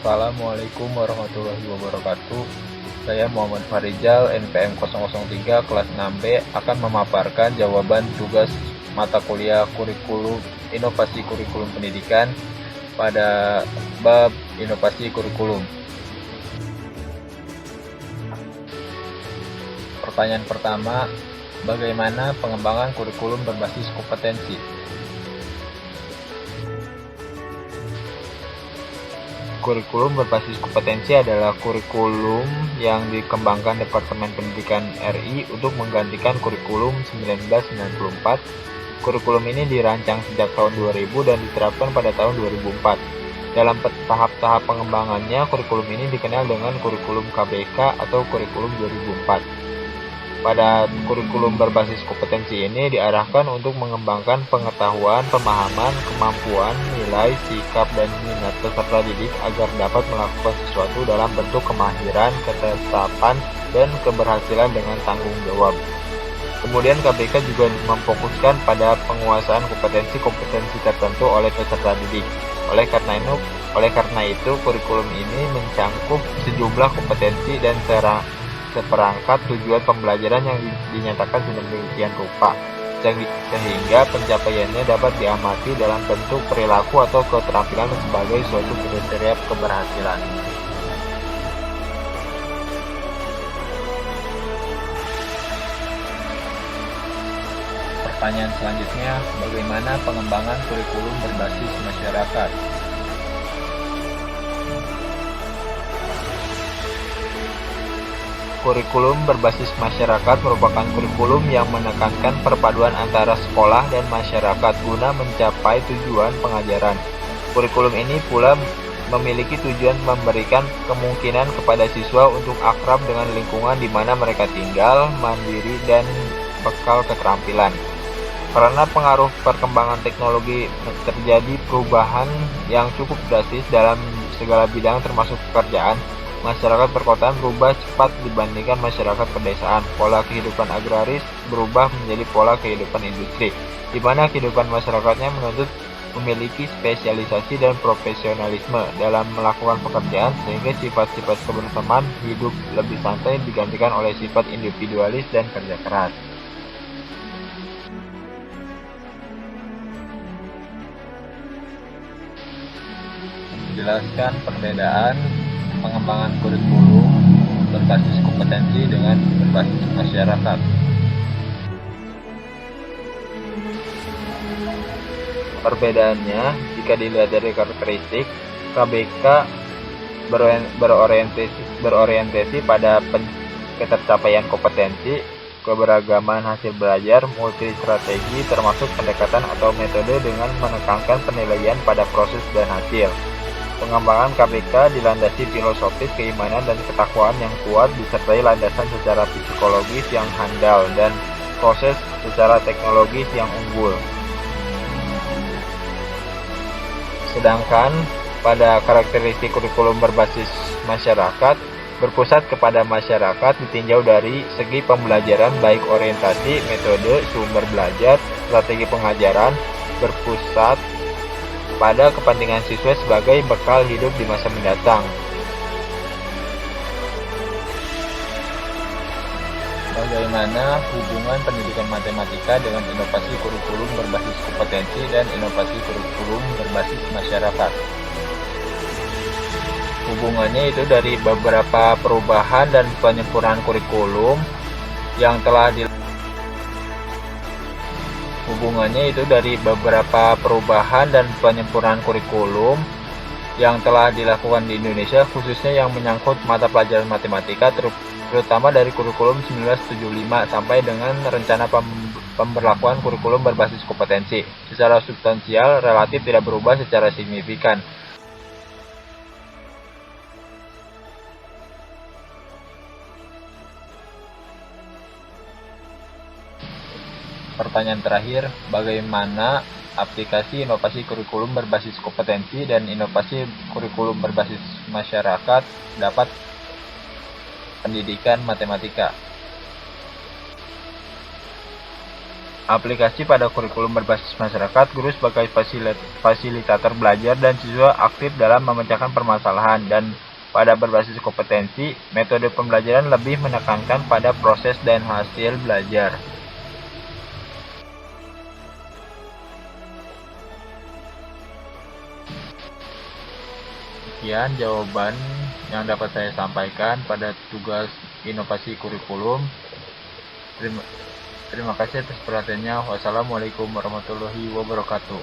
Assalamualaikum warahmatullahi wabarakatuh. Saya Muhammad Farijal, NPM 003 kelas 6B akan memaparkan jawaban tugas mata kuliah kurikulum inovasi kurikulum pendidikan pada bab inovasi kurikulum. Pertanyaan pertama, bagaimana pengembangan kurikulum berbasis kompetensi? Kurikulum berbasis kompetensi adalah kurikulum yang dikembangkan Departemen Pendidikan RI untuk menggantikan kurikulum 1994. Kurikulum ini dirancang sejak tahun 2000 dan diterapkan pada tahun 2004. Dalam tahap-tahap pengembangannya, kurikulum ini dikenal dengan kurikulum KBK atau kurikulum 2004. Pada kurikulum berbasis kompetensi ini diarahkan untuk mengembangkan pengetahuan, pemahaman, kemampuan, nilai, sikap, dan minat peserta didik agar dapat melakukan sesuatu dalam bentuk kemahiran, ketetapan, dan keberhasilan dengan tanggung jawab. Kemudian KBK juga memfokuskan pada penguasaan kompetensi-kompetensi tertentu oleh peserta didik. Oleh karena itu, kurikulum ini mencangkup sejumlah kompetensi dan seperangkat tujuan pembelajaran yang dinyatakan sedemikian rupa, sehingga pencapaiannya dapat diamati dalam bentuk perilaku atau keterampilan sebagai suatu kriteria keberhasilan. Pertanyaan selanjutnya, bagaimana pengembangan kurikulum berbasis masyarakat? Kurikulum berbasis masyarakat merupakan kurikulum yang menekankan perpaduan antara sekolah dan masyarakat guna mencapai tujuan pengajaran. Kurikulum ini pula memiliki tujuan memberikan kemungkinan kepada siswa untuk akrab dengan lingkungan di mana mereka tinggal, mandiri, dan bekal keterampilan. Karena pengaruh perkembangan teknologi terjadi perubahan yang cukup drastis dalam segala bidang termasuk pekerjaan. Masyarakat perkotaan berubah cepat dibandingkan masyarakat pedesaan. Pola kehidupan agraris berubah menjadi pola kehidupan industri, di mana kehidupan masyarakatnya menuntut memiliki spesialisasi dan profesionalisme dalam melakukan pekerjaan, sehingga sifat-sifat kebersamaan hidup lebih santai digantikan oleh sifat individualis dan kerja keras. Menjelaskan perbedaan pengembangan kurikulum berbasis kompetensi dengan berbasis masyarakat. Perbedaannya, jika dilihat dari karakteristik, KBK berorientasi pada ketercapaian kompetensi, keberagaman hasil belajar, multi-strategi termasuk pendekatan atau metode dengan menekankan penilaian pada proses dan hasil. Pengembangan KBK dilandasi filosofis keimanan dan ketakwaan yang kuat disertai landasan secara psikologis yang handal dan proses secara teknologis yang unggul. Sedangkan pada karakteristik kurikulum berbasis masyarakat, berpusat kepada masyarakat ditinjau dari segi pembelajaran baik orientasi, metode, sumber belajar, strategi pengajaran, berpusat pada kepentingan siswa sebagai bekal hidup di masa mendatang. Bagaimana hubungan pendidikan matematika dengan inovasi kurikulum berbasis kompetensi dan inovasi kurikulum berbasis masyarakat? Hubungannya itu dari beberapa perubahan dan penyempurnaan kurikulum yang telah dilakukan di Indonesia, khususnya yang menyangkut mata pelajaran matematika, terutama dari kurikulum 1975 sampai dengan rencana pemberlakuan kurikulum berbasis kompetensi. Secara substansial, relatif tidak berubah secara signifikan. Pertanyaan terakhir, bagaimana aplikasi inovasi kurikulum berbasis kompetensi dan inovasi kurikulum berbasis masyarakat dapat pendidikan matematika? Aplikasi pada kurikulum berbasis masyarakat, guru sebagai fasilitator belajar dan siswa aktif dalam memecahkan permasalahan, dan pada berbasis kompetensi, metode pembelajaran lebih menekankan pada proses dan hasil belajar. Sekian jawaban yang dapat saya sampaikan pada tugas inovasi kurikulum. Terima kasih atas perhatiannya. Wassalamualaikum warahmatullahi wabarakatuh.